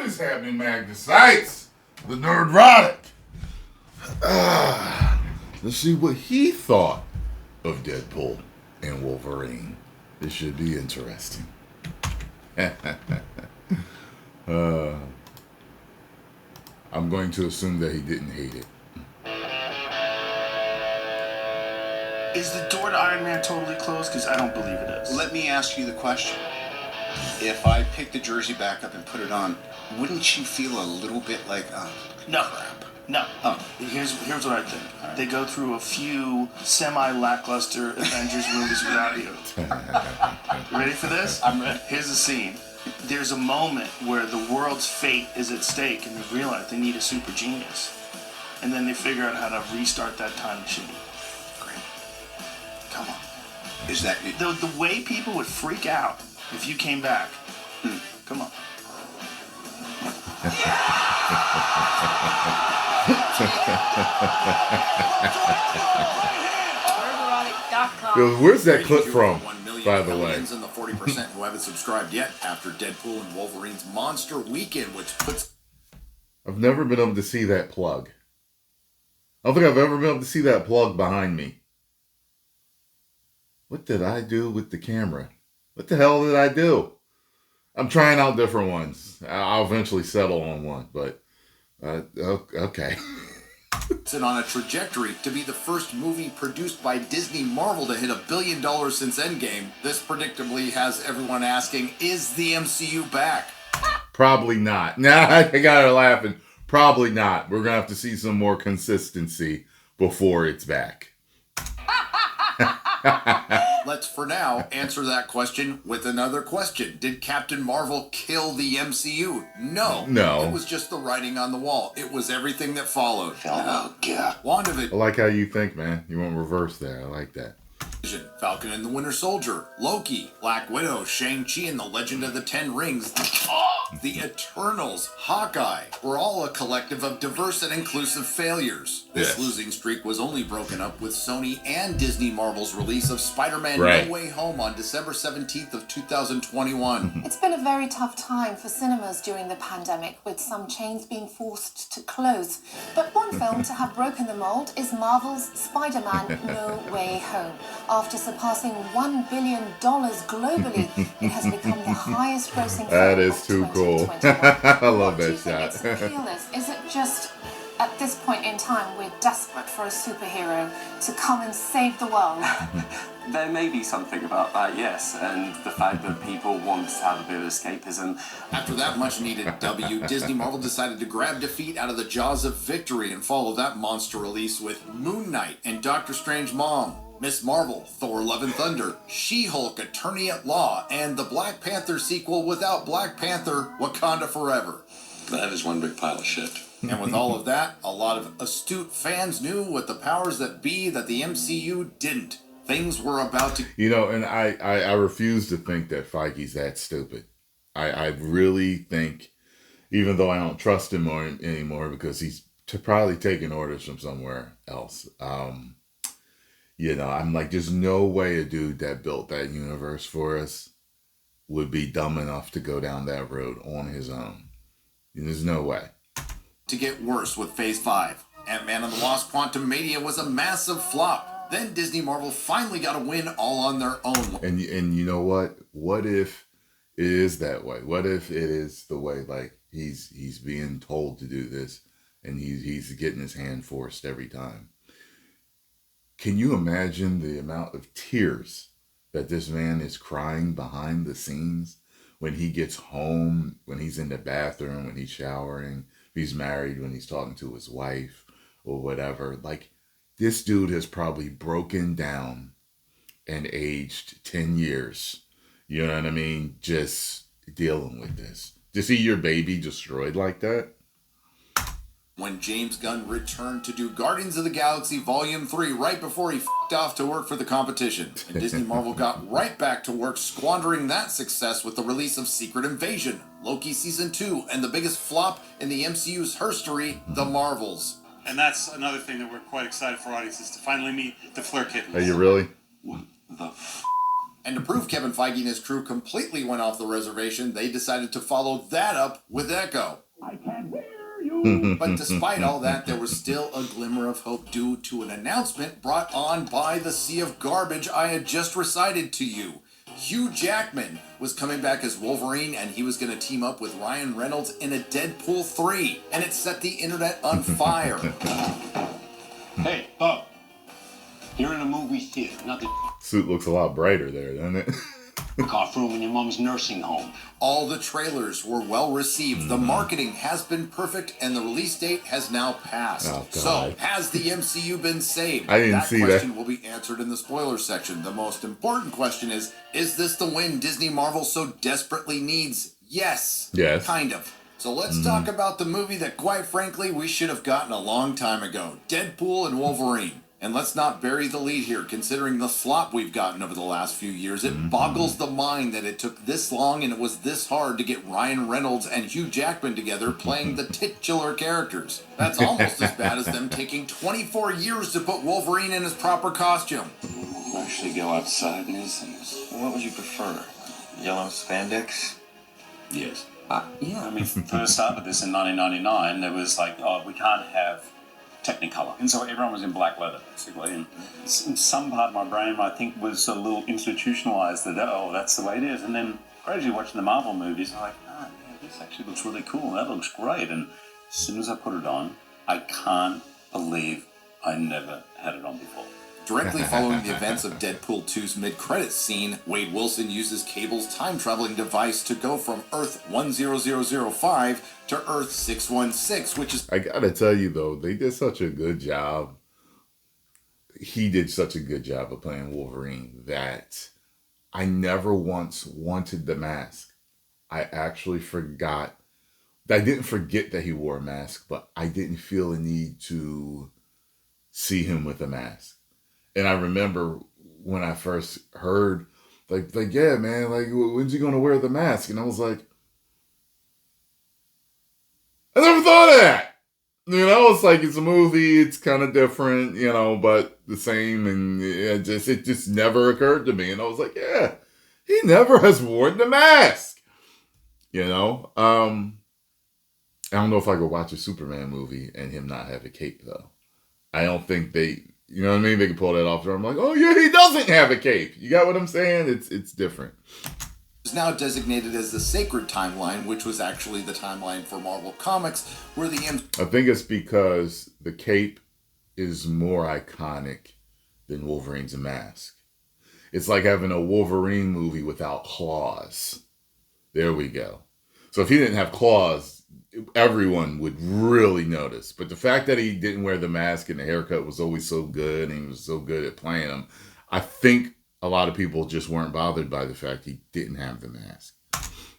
is happening, Magnus? The Nerdrotic. Let's see what he thought of Deadpool and Wolverine. This should be interesting. I'm going to assume that he didn't hate it. Is the door to Iron Man totally closed? Because I don't believe it is. Let me ask you the question. If I pick the jersey back up and put it on, wouldn't you feel a little bit like, No. crap? No. Here's what I think. Right. They go through a few semi-lackluster Avengers movies without you. Ready for this? I'm ready. Here's the scene. There's a moment where the world's fate is at stake and they realize they need a super genius. And then they figure out how to restart that time machine. Great. Come on. Is that it? The way people would freak out if you came back. Come on. Where's that clip from, by the way? And the 40% who haven't subscribed yet after Deadpool and Wolverine's Monster Weekend, which puts... I've never been able to see that plug. I don't think I've ever been able to see that plug behind me. What did I do with the camera? What the hell did I do? I'm trying out different ones. I'll eventually settle on one, but okay. It's on a trajectory to be the first movie produced by Disney Marvel to hit $1 billion since Endgame. This predictably has everyone asking, is the MCU back? Probably not. Nah, I got her laughing. Probably not. We're going to have to see some more consistency before it's back. Let's, for now, answer that question with another question. Did Captain Marvel kill the MCU? No. It was just the writing on the wall. It was everything that followed. Oh, God. WandaVision. I like how you think, man. You went reverse there. I like that. Falcon and the Winter Soldier, Loki, Black Widow, Shang-Chi and the Legend of the Ten Rings, the Eternals, Hawkeye, were all a collective of diverse and inclusive failures. This losing streak was only broken up with Sony and Disney Marvel's release of Spider-Man No Way Home on December 17th of 2021. It's been a very tough time for cinemas during the pandemic, with some chains being forced to close. But one film to have broken the mold is Marvel's Spider-Man No Way Home. After surpassing $1 billion globally, it has become the highest grossing film That is too cool. I love that shot. Its appeal is it just, at this point in time, we're desperate for a superhero to come and save the world? There may be something about that, yes, and the fact that people want to have a bit of escapism. After that much-needed W, Disney Marvel decided to grab defeat out of the jaws of victory and follow that monster release with Moon Knight and Doctor Strange Mom, Miss Marvel, Thor Love and Thunder, She-Hulk Attorney at Law, and the Black Panther sequel without Black Panther, Wakanda Forever. That is one big pile of shit. And with all of that, a lot of astute fans knew with the powers that be that the MCU didn't. Things were about to... You know, and I refuse to think that Feige's that stupid. I really think, even though I don't trust him anymore because he's probably taking orders from somewhere else. You know, I'm like, there's no way a dude that built that universe for us would be dumb enough to go down that road on his own. There's no way. To get worse with Phase 5. Ant-Man and the Wasp Quantumania was a massive flop. Then Disney Marvel finally got a win all on their own. And you know what? What if it is that way? What if it is the way, like, he's being told to do this and he's getting his hand forced every time? Can you imagine the amount of tears that this man is crying behind the scenes when he gets home, when he's in the bathroom, when he's showering, if he's married, when he's talking to his wife or whatever? Like, this dude has probably broken down and aged 10 years. You know what I mean? Just dealing with this. To see your baby destroyed like that? When James Gunn returned to do Guardians of the Galaxy Volume 3 right before he f***ed off to work for the competition. And Disney Marvel got right back to work squandering that success with the release of Secret Invasion, Loki Season 2, and the biggest flop in the MCU's history, The Marvels. And that's another thing that we're quite excited for audiences to finally meet the Fleur Kittens. Are you really? What the f*** And to prove Kevin Feige and his crew completely went off the reservation, they decided to follow that up with Echo. I can't hear you. But despite all that, there was still a glimmer of hope due to an announcement brought on by the sea of garbage I had just recited to you. Hugh Jackman was coming back as Wolverine, and he was going to team up with Ryan Reynolds in a Deadpool 3, and it set the internet on fire. Hey, Bob. You're in a movie theater, not the Suit looks a lot brighter there, doesn't it? cough room in your mom's nursing home. All the trailers were well received. The marketing has been perfect, and the release date has now passed. Oh, God. So, has the MCU been saved? I didn't see that. That question will be answered in the spoiler section. The most important question is this the win Disney Marvel so desperately needs? Yes. Yes. Kind of. So let's talk about the movie that, quite frankly, we should have gotten a long time ago. Deadpool and Wolverine. And let's not bury the lead here, considering the slop we've gotten over the last few years. It boggles the mind that it took this long and it was this hard to get Ryan Reynolds and Hugh Jackman together playing the titular characters. That's almost as bad as them taking 24 years to put Wolverine in his proper costume. You actually go outside in these things. What would you prefer? Yellow spandex? Yes. Yeah, I mean, first started this in 1999, there was like, oh, we can't have Technicolor. And so everyone was in black leather, basically. And some part of my brain, I think, was a little institutionalized that, oh, that's the way it is. And then gradually watching the Marvel movies, I'm like, oh, yeah, this actually looks really cool. That looks great. And as soon as I put it on, I can't believe I never had it on before. Directly following the events of Deadpool 2's mid-credits scene, Wade Wilson uses Cable's time-traveling device to go from Earth 10005 to Earth 616, which is... I gotta tell you, though, they did such a good job. He did such a good job of playing Wolverine that I never once wanted the mask. I actually forgot. I didn't forget that he wore a mask, but I didn't feel a need to see him with a mask. And I remember when I first heard, like, yeah, man, like, when's he gonna wear the mask? And I was like, I never thought of that. You know, it's like, it's a movie, it's kind of different, you know, but the same, and it just never occurred to me. And I was like, yeah, he never has worn the mask. You know, I don't know if I could watch a Superman movie and him not have a cape, though. I don't think you know what I mean? They can pull that off. I'm like, oh yeah, he doesn't have a cape. You got what I'm saying? It's different. Is now designated as the Sacred Timeline, which was actually the timeline for Marvel Comics, where the I think it's because the cape is more iconic than Wolverine's mask. It's like having a Wolverine movie without claws. There we go. So if he didn't have claws, everyone would really notice. But the fact that he didn't wear the mask and the haircut was always so good and he was so good at playing him, I think a lot of people just weren't bothered by the fact he didn't have the mask.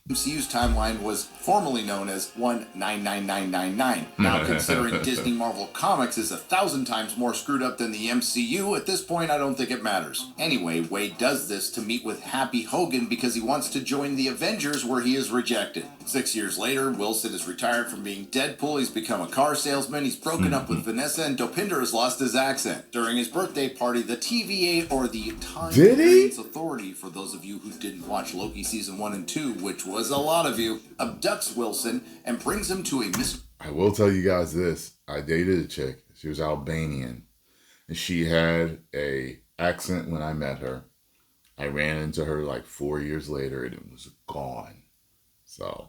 MCU's timeline was formerly known as 199999. Now, considering Disney Marvel Comics is 1,000 times more screwed up than the MCU, at this point I don't think it matters. Anyway, Wade does this to meet with Happy Hogan because he wants to join the Avengers where he is rejected. 6 years later, Wilson is retired from being Deadpool, he's become a car salesman, he's broken up with Vanessa, and Dopinder has lost his accent. During his birthday party, the TVA, or the Time Variance Authority, for those of you who didn't watch Loki Season 1 and 2, which was a lot of you, abducts Wilson and brings him to a I will tell you guys this. I dated a chick. She was Albanian. And she had a accent when I met her. I ran into her like 4 years later and it was gone. So...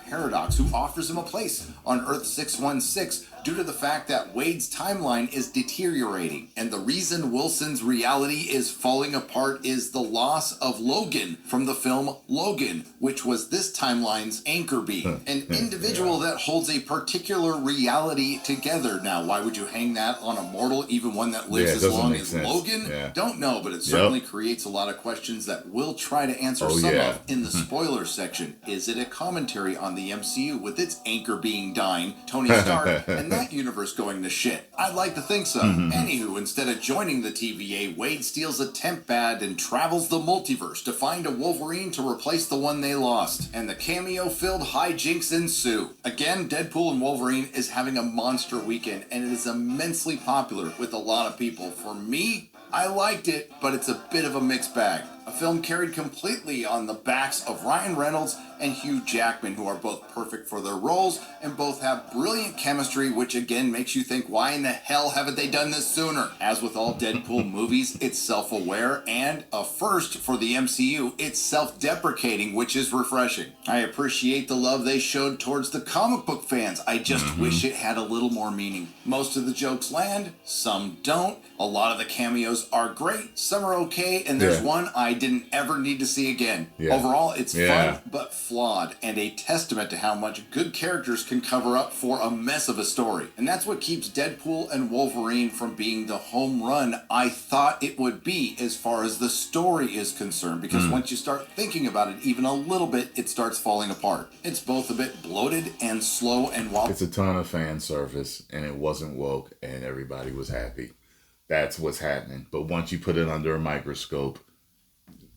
Paradox, who offers him a place on Earth 616 due to the fact that Wade's timeline is deteriorating, and the reason Wilson's reality is falling apart is the loss of Logan from the film Logan, which was this timeline's anchor beam, an individual that holds a particular reality together. Now, why would you hang that on a mortal, even one that lives as long as Logan? Don't know, but it certainly creates a lot of questions that we'll try to answer some of in the spoiler section. Is it a commentary on the MCU with its anchor being dying, Tony Stark, and that universe going to shit? I'd like to think so. Anywho, instead of joining the TVA, Wade steals a temp pad and travels the multiverse to find a Wolverine to replace the one they lost, and the cameo-filled hijinks ensue. Again, Deadpool and Wolverine is having a monster weekend, and it is immensely popular with a lot of people. For me, I liked it, but it's a bit of a mixed bag. film carried completely on the backs of Ryan Reynolds and Hugh Jackman, who are both perfect for their roles and both have brilliant chemistry, which again makes you think, why in the hell haven't they done this sooner? As with all Deadpool movies, it's self-aware and a first for the MCU. It's self-deprecating, which is refreshing. I appreciate the love they showed towards the comic book fans. I just wish it had a little more meaning. Most of the jokes land, some don't. A lot of the cameos are great, some are okay, and there's one I didn't ever need to see again. Overall, it's fun, but flawed, and a testament to how much good characters can cover up for a mess of a story. And that's what keeps Deadpool and Wolverine from being the home run I thought it would be as far as the story is concerned, because once you start thinking about it even a little bit, it starts falling apart. It's both a bit bloated and slow, and while it's a ton of fan service, and it wasn't woke, and everybody was happy. That's what's happening. But once you put it under a microscope,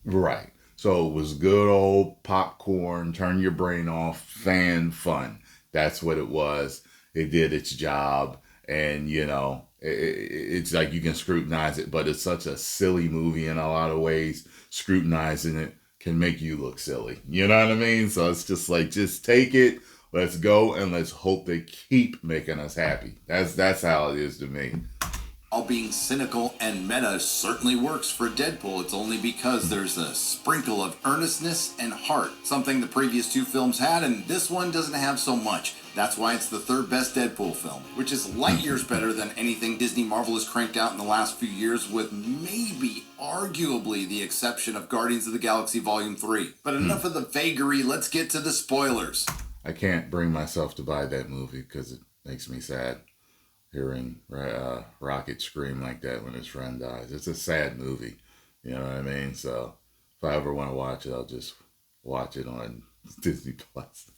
right. So it was good old popcorn, turn your brain off, fan fun. That's what it was. It did its job. And, you know, it's like you can scrutinize it, but it's such a silly movie in a lot of ways. Scrutinizing it can make you look silly. You know what I mean? So it's just like, just take it. Let's go and let's hope they keep making us happy. That's how it is to me. All being cynical and meta certainly works for Deadpool. It's only because there's a sprinkle of earnestness and heart, something the previous two films had, and this one doesn't have so much. That's why it's the third best Deadpool film, which is light years better than anything Disney Marvel has cranked out in the last few years, with maybe, arguably, the exception of Guardians of the Galaxy Volume 3. But enough of the vagary, let's get to the spoilers. I can't bring myself to buy that movie because it makes me sad. Hearing Rocket scream like that when his friend dies. It's a sad movie. You know what I mean? So if I ever want to watch it, I'll just watch it on Disney Plus.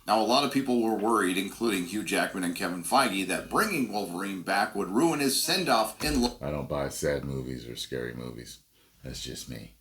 Now, a lot of people were worried, including Hugh Jackman and Kevin Feige, that bringing Wolverine back would ruin his send-off in I don't buy sad movies or scary movies. That's just me.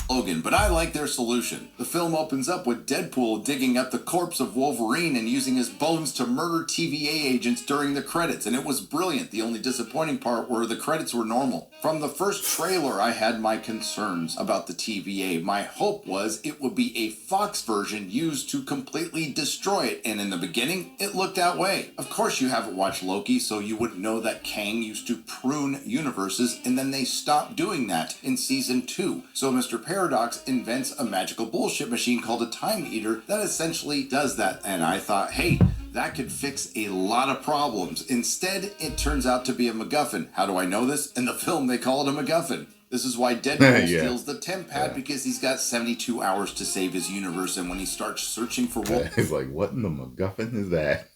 Logan, but I like their solution. The film opens up with Deadpool digging up the corpse of Wolverine and using his bones to murder TVA agents during the credits, and it was brilliant. The only disappointing part were the credits were normal. From the first trailer, I had my concerns about the TVA. My hope was it would be a Fox version used to completely destroy it, and in the beginning, it looked that way. Of course, you haven't watched Loki, so you wouldn't know that Kang used to prune universes, and then they stopped doing that in season 2. So Mr. Paradox invents a magical bullshit machine called a Time Eater that essentially does that. And I thought, hey, that could fix a lot of problems. Instead, it turns out to be a MacGuffin. How do I know this? In the film, they call it a MacGuffin. This is why Deadpool steals the temp pad, because he's got 72 hours to save his universe, and when he starts searching for He's like, what in the MacGuffin is that?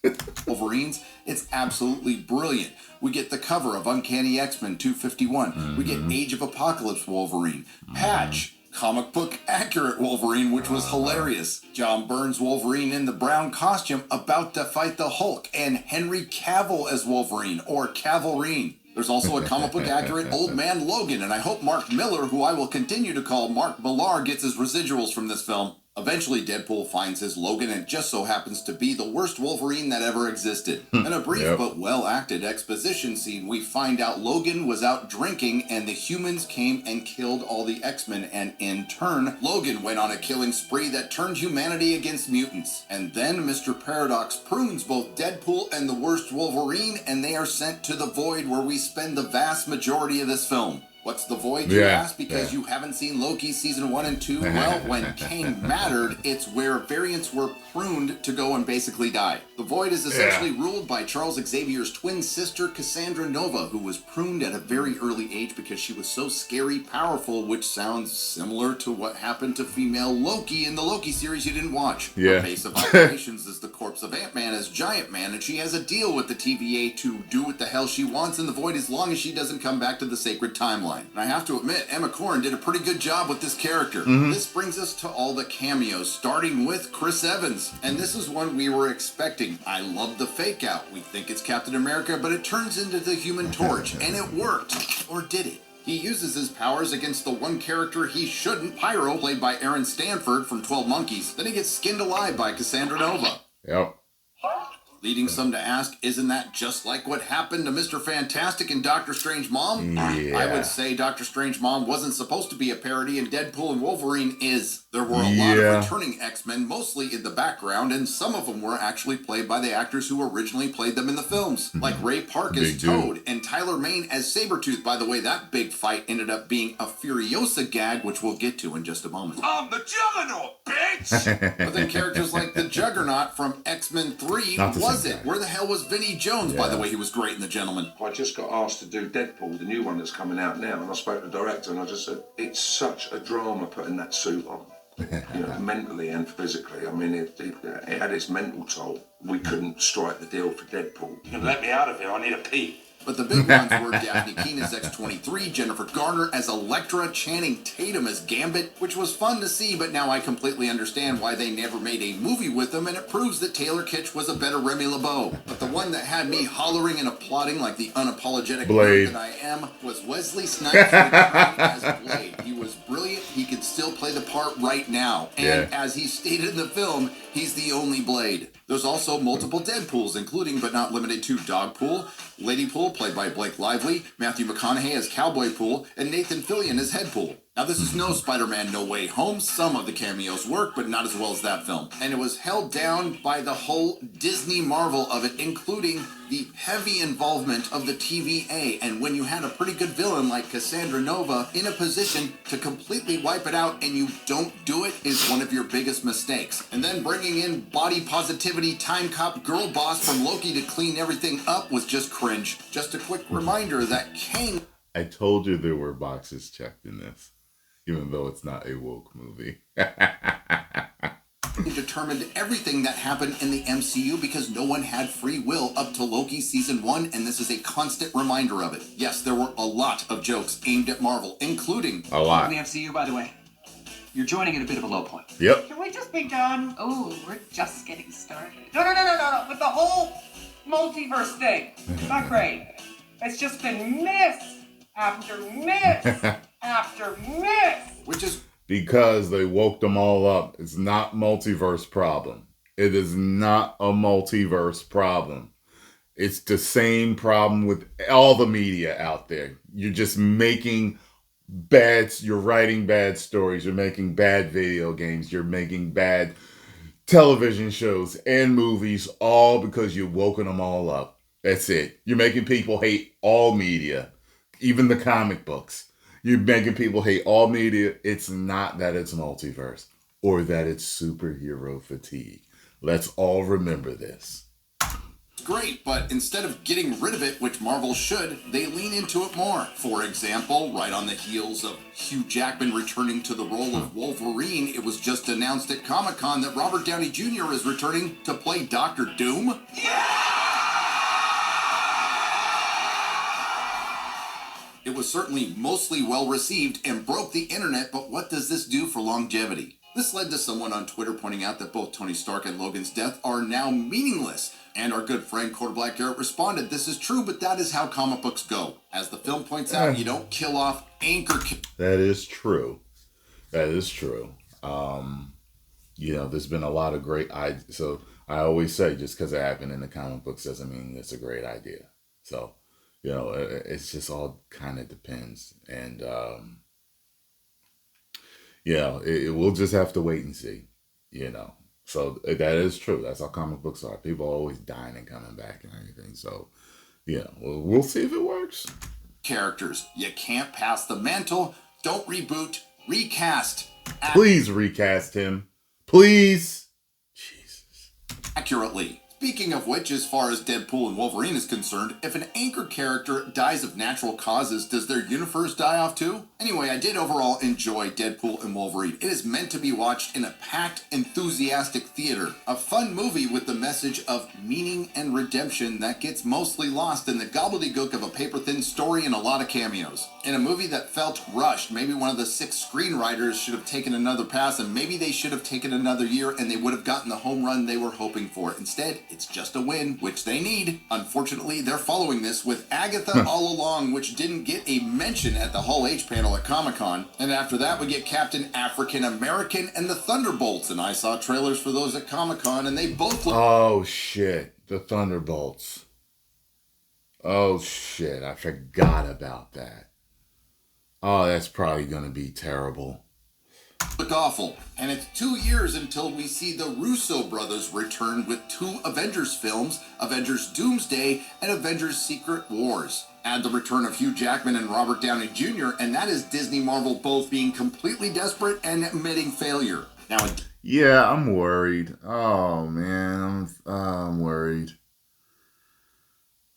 Wolverines, it's absolutely brilliant. We get the cover of Uncanny X-Men 251. We get Age of Apocalypse Wolverine. Patch, comic book accurate Wolverine, which was hilarious. John Byrne's Wolverine in the brown costume about to fight the Hulk, and Henry Cavill as Wolverine, or Cavalrine. There's also a comic book accurate Old Man Logan, and I hope Mark Miller, who I will continue to call Mark Millar, gets his residuals from this film. Eventually, Deadpool finds his Logan, and just so happens to be the worst Wolverine that ever existed. In a brief but well-acted exposition scene, we find out Logan was out drinking, and the humans came and killed all the X-Men, and in turn, Logan went on a killing spree that turned humanity against mutants. And then Mr. Paradox prunes both Deadpool and the worst Wolverine, and they are sent to the Void, where we spend the vast majority of this film. What's the Void, you ask? Because you haven't seen Loki season 1 and 2? Well, when Kane mattered, it's where variants were pruned to go and basically die. The Void is essentially ruled by Charles Xavier's twin sister, Cassandra Nova, who was pruned at a very early age because she was so scary powerful, which sounds similar to what happened to female Loki in the Loki series you didn't watch. Her base of operations is the corpse of Ant-Man as Giant Man, and she has a deal with the TVA to do what the hell she wants in the Void as long as she doesn't come back to the sacred timeline. And I have to admit, Emma Corrin did a pretty good job with this character. This brings us to all the cameos, starting with Chris Evans. And this is one we were expecting. I love the fake out. We think it's Captain America, but it turns into the Human Torch, and it worked. Or did it? He uses his powers against the one character he shouldn't, Pyro, played by Aaron Stanford from 12 Monkeys. Then he gets skinned alive by Cassandra Nova. Yep. leading some to ask, isn't that just like what happened to Mr. Fantastic and Doctor Strange Mom? Yeah. I would say Doctor Strange Mom wasn't supposed to be a parody, and Deadpool and Wolverine is. There were a lot of returning X-Men, mostly in the background, and some of them were actually played by the actors who originally played them in the films, like Ray Park as Toad and Tyler Mane as Sabretooth. By the way, that big fight ended up being a Furiosa gag, which we'll get to in just a moment. I'm the Juggernaut, bitch! But then characters like the Juggernaut from X-Men 3, was it? Where the hell was Vinnie Jones? By the way, he was great in The Gentleman. I just got asked to do Deadpool, the new one that's coming out now, and I spoke to the director and I just said, it's such a drama putting that suit on. You know, mentally and physically. I mean, it had its mental toll. We couldn't strike the deal for Deadpool. You can let me out of here, I need a pee. But the big ones were Daphne Keane as X-23, Jennifer Garner as Elektra, Channing Tatum as Gambit, which was fun to see, but now I completely understand why they never made a movie with them, and it proves that Taylor Kitsch was a better Remy LeBeau. But the one that had me hollering and applauding like the unapologetic nerd that I am was Wesley Snipes returning as Blade. He was brilliant. He could still play the part right now. And as he stated in the film, he's the only Blade. There's also multiple Deadpools, including but not limited to Dogpool, Ladypool, played by Blake Lively, Matthew McConaughey as Cowboy Pool, and Nathan Fillion as Headpool. Now, this is no Spider-Man No Way Home. Some of the cameos work, but not as well as that film. And it was held down by the whole Disney Marvel of it, including the heavy involvement of the TVA. And when you had a pretty good villain like Cassandra Nova in a position to completely wipe it out and you don't do it is one of your biggest mistakes. And then bringing in body positivity time cop girl boss from Loki to clean everything up was just cringe. Just a quick reminder that Kang... I told you there were boxes checked in this, even though it's not a woke movie. determined everything that happened in the MCU because no one had free will up to Loki season 1, and this is a constant reminder of it. Yes, there were a lot of jokes aimed at Marvel, including a lot. The MCU, by the way, you're joining at a bit of a low point. Yep. Can we just be done? Oh, we're just getting started. No. With the whole multiverse thing. It's not great. It's just been miss after miss after miss. Which is because they woke them all up. It's not multiverse problem. It is not a multiverse problem. It's the same problem with all the media out there. You're just making you're writing bad stories. You're making bad video games. You're making bad television shows and movies, all because you've woken them all up. That's it. You're making people hate all media, even the comic books. You're making people hate all media. It's not that it's multiverse or that it's superhero fatigue. Let's all remember this. Great, but instead of getting rid of it, which Marvel should, they lean into it more. For example, right on the heels of Hugh Jackman returning to the role of Wolverine, it was just announced at Comic-Con that Robert Downey Jr. is returning to play Doctor Doom. It was certainly mostly well received and broke the internet, but what does this do for longevity? This led to someone on Twitter pointing out that both Tony Stark and Logan's death are now meaningless. And our good friend Quarterback Garrett responded, this is true, but that is how comic books go. As the film points out, you don't kill off anchor... That is true. That is true. There's been a lot of great ideas. So I always say, just because it happened in the comic books doesn't mean it's a great idea. So, it's just all kind of depends. And, we'll just have to wait and see, So that is true. That's how comic books are. People are always dying and coming back and everything. So, we'll see if it works. Characters. You can't pass the mantle. Don't reboot. Recast. Please recast him. Please. Jesus. Accurately. Speaking of which, as far as Deadpool and Wolverine is concerned, if an anchor character dies of natural causes, does their universe die off too? Anyway, I did overall enjoy Deadpool and Wolverine. It is meant to be watched in a packed, enthusiastic theater. A fun movie with the message of meaning and redemption that gets mostly lost in the gobbledygook of a paper-thin story and a lot of cameos. In a movie that felt rushed, maybe one of the 6 screenwriters should have taken another pass, and maybe they should have taken another year and they would have gotten the home run they were hoping for. Instead, It's just a win, which they need. Unfortunately, they're following this with Agatha All Along, which didn't get a mention at the Hall H panel at Comic-Con. And after that, we get Captain African American and the Thunderbolts. And I saw trailers for those at Comic-Con, and they both look... Oh, shit. The Thunderbolts. Oh, shit. I forgot about that. Oh, that's probably going to be terrible. Look awful. And it's 2 years until we see the Russo brothers return with 2 Avengers films, Avengers Doomsday and Avengers Secret Wars. Add the return of Hugh Jackman and Robert Downey Jr., and that is Disney Marvel both being completely desperate and admitting failure. Now, yeah, I'm worried. Oh, man. I'm worried.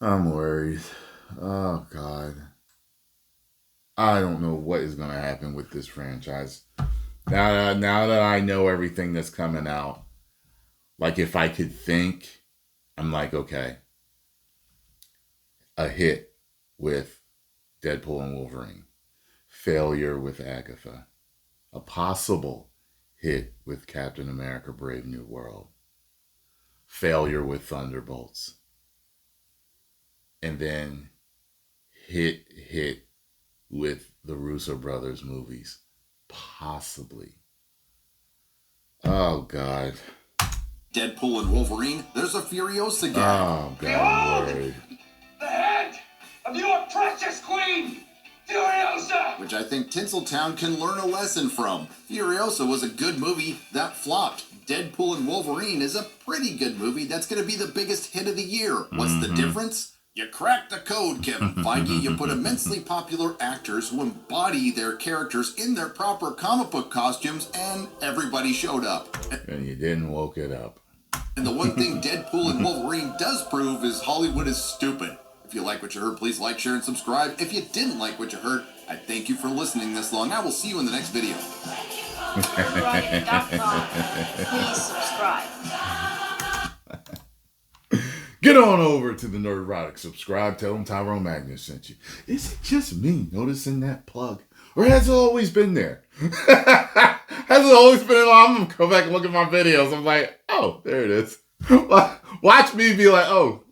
I'm worried. Oh, God. I don't know what is going to happen with this franchise. Now that I know everything that's coming out, like if I could think, I'm like, okay, a hit with Deadpool and Wolverine, failure with Agatha, a possible hit with Captain America Brave New World, failure with Thunderbolts, and then hit with the Russo brothers movies. Possibly. Oh, God. Deadpool and Wolverine, there's a Furiosa guy. Oh, God, I'm worried. The head of your precious queen, Furiosa! Which I think Tinseltown can learn a lesson from. Furiosa was a good movie that flopped. Deadpool and Wolverine is a pretty good movie that's going to be the biggest hit of the year. What's the difference? You cracked the code, Kevin Feige. You put immensely popular actors who embody their characters in their proper comic book costumes, and everybody showed up. And you didn't woke it up. And the one thing Deadpool and Wolverine does prove is Hollywood is stupid. If you like what you heard, please like, share, and subscribe. If you didn't like what you heard, I thank you for listening this long. I will see you in the next video. Please subscribe. Get on over to the Nerdrotic. Subscribe. Tell them Tyrone Magnus sent you. Is it just me noticing that plug? Or has it always been there? Has it always been? I'm going to go back and look at my videos. I'm like, oh, there it is. Watch me be like, oh,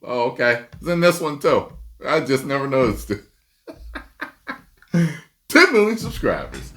okay. It's in this one too. I just never noticed it. 10 million subscribers.